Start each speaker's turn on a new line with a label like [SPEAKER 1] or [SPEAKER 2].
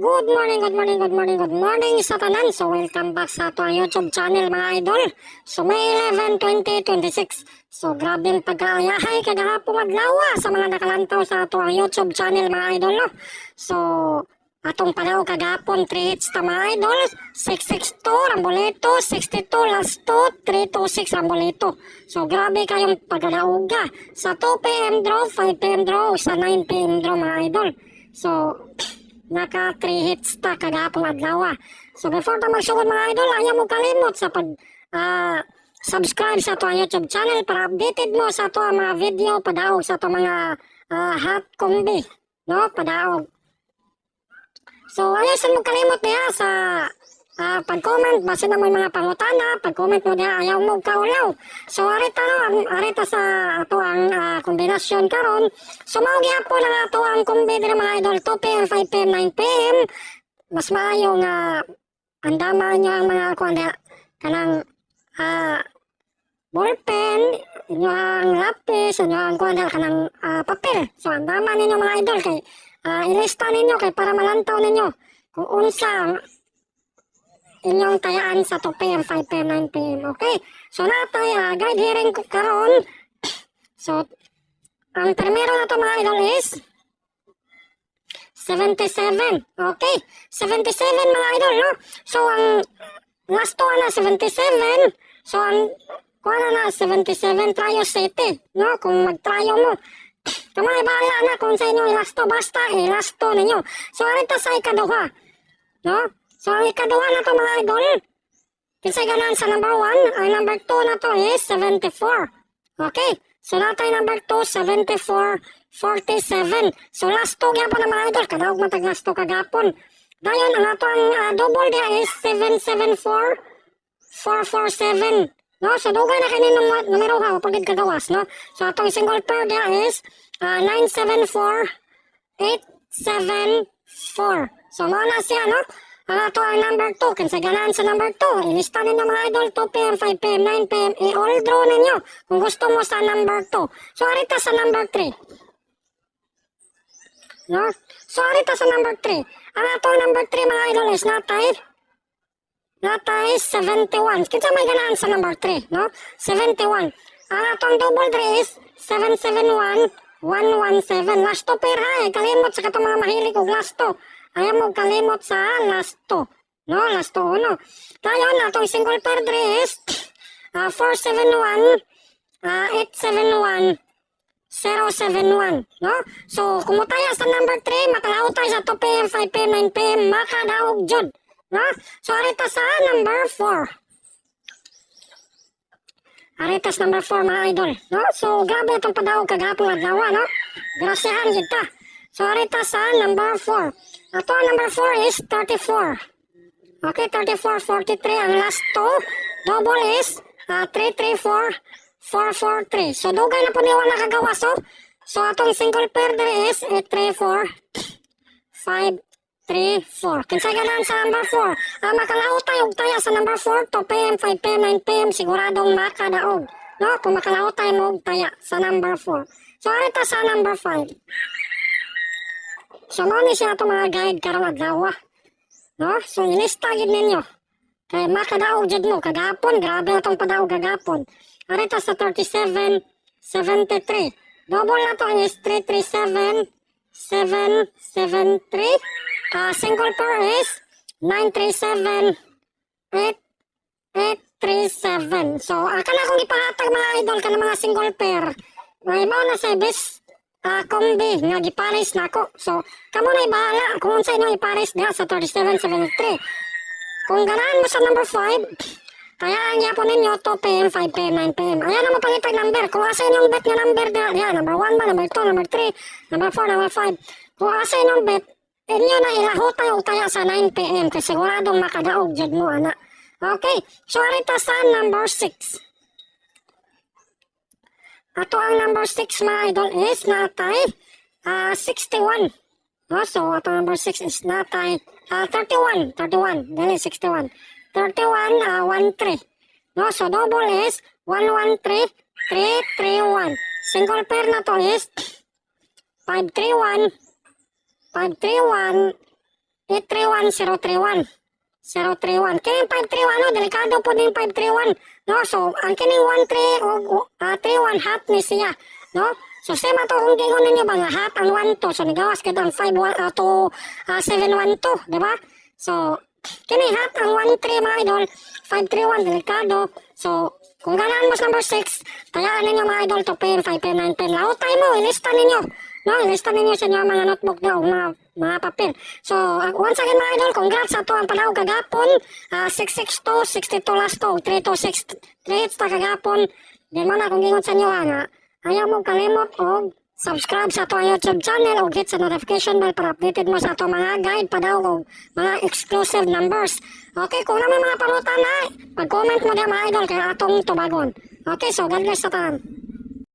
[SPEAKER 1] Good morning, good morning, good morning, good morning sa tanan. So welcome back sa ato ang YouTube channel mga idol. So May 11, 2026. So grabe ang pag-aayahay kagahapong adlaw sa mga nakalantaw sa ato ang YouTube channel mga idol. No? So atong panaw kagahapon 3 hits ta mga idol. 662 Ramboleto, 62 last 2, 326 Ramboleto. So grabe kayong pag-alauga sa 2 PM draw, 5 PM draw, sa 9 PM draw mga idol. So naka 3 hits ta kagahapong adlaw. So before ta magsugod mga idol, ayaw mo kalimot sa pag subscribe sa ato YouTube channel para updated mo sa ato mga video padaog sa ato mga hot combi, no? Padaog. So ayaw sa mo kalimot niya sa pag-comment base na may mga pangutana, pag-comment mo niya ayaw mo kaulaw. So arita no, arita sa ato ang kombinasyon karon. So mao gyapon ang ato ang kombi diri mga idol 2 PM, 5 PM, 9 PM. Mas maayo nga andaman niyo ang mga kuanda kanang ballpen, inyo ang lapis, inyo ang kuanda kanang papel. So andaman ninyo mga idol kay ilista ninyo kay para malantaw ninyo kung unsa inyong tayaan sa 2 PM, 5 PM, 9 PM. Okay? So natay guide hearing karon. So ang primero na to mga idol is 77. Okay? 77 mga idol, no? So ang last one na 77. So ang kuha na 77 tryo city, no? Kung mag-tryo mo. Kamay bahala na kung sa inyo last to, basta last to ninyo. So arita sa ikaduha, no? So, ang ikaduha na to mga idol, kinsay ganan sa number 1, ang number 2 na to is 74. Okay? So, natay number 2, 74, 47. So, last 2 gyapon na mga idol, kadaog matag last 2 kagapon. Dayon, ang ato ang double dia is 774, 447. No? So, dugay na kaninong numero ha, pagid kagawas, no? So, atong single pair dia is 974, 874. So, mo na siya, no? Ito ang number 2. Kung sa ganaan sa number 2, ilista ninyo mga idol, 2 PM, 5 PM, 9 PM, i-all draw ninyo kung gusto mo sa number 2. So, arita sa number 3. No? So, arita sa number 3. Ang atong number 3 mga idol is natay 71. Kinsa may ganaan sa number 3, no? 71. Ang atong double draw is 771, 117. Last 2 pair ha, kalimot sa katong mga mahilig og last 2. Ayaw mo kalimot sa last 2. No, last 2, no. Dayon, atong single pair dress, 471, 871, 071, no. So, kumutaya sa number 3, makalaot tayo sa 2 PM, 5 PM, 9 PM, makadaog jud. No? So, arita sa number 4. Aritas number 4 mga idol, no. So, grabe itong padaog kagapong adlaw, no. Grasyahan jud ta. So, arita sa number 4. Ito ang number 4 is 34. Okay, 34, 43. Ang last 2, double is 334, 443. So, dugay na po niwa nakagawas, oh. So, atong single pair there is 834, 534. Kinsay ganan sa number 4. Makalaot tayo taya sa number 4, 2 PM, 5 PM, 9 PM, siguradong makadaog. No, kung makalaot tayo mo taya sa number 4. So, arita sa number 5. So, mo ni siya itong mga guide karong adlaw. No? So, ilista gid ninyo. Kaya makadaog jud mo kagapon, grabe itong padaog kagapon. Arita sa 37, 73. Double na to is 337, 773. Single pair is 937, 8837. So, kana kong ipahatag mga idol ka ng mga single pair. May mao na sa best kombi nga gipares nako. So, kamo na ibahala kung unsa inyo ipares diha sa 3773. Kung ganaan mo sa number 5, kaya ang yapon ninyo 2 PM, 5 PM, 9 PM. Ayan ang mapangitag number. Kung asa inyong bet nga number diha, number 1 ba, number 2, number 3, number 4, number 5. Kung asa inyong bet, inyo na ilahot tayo taya sa 9 PM kasi siguradong makadaog jud mo ana. Okay, so arita sa number 6. Ato ang number 6 mga idol is natay 61. No? So, ato number 6 is natay 31. Dali 61. 31, 13. No? So, double is 113, 331. Single pair na to is 531, 531, 831-031. 031. Kaya yung 531, no? Delikado po din yung 531. No? So, ang kining 13 o 31 hot ni siya. No? So, same ato kung gingon ninyo ba nga hot ang 12. So, nagawas ka ang 712. Diba? So, kini hot ang 13 mga idol. 531, delikado. So, kung ganaan mo sa number 6, tayaan ninyo mga idol to pen, 5 pen, 9 pen. Lautay mo, ilista ninyo. No, ilista ninyo sa inyo mga notebook daw, mga papel. So, once again mga idol, congrats sa to ang panahon kagapon. 662, 62 last to, 326, 3 hits na kagapon. Di mo na kung gingon sa inyo nga, ayaw mo kalimot o subscribe sa to YouTube channel o hit sa notification bell para updated mo sa to mga guide pa daw o mga exclusive numbers. Okay, kung naman mga parutan na, pag-comment mo din mga idol kaya atong tubagon. Okay, so God bless sa tanan.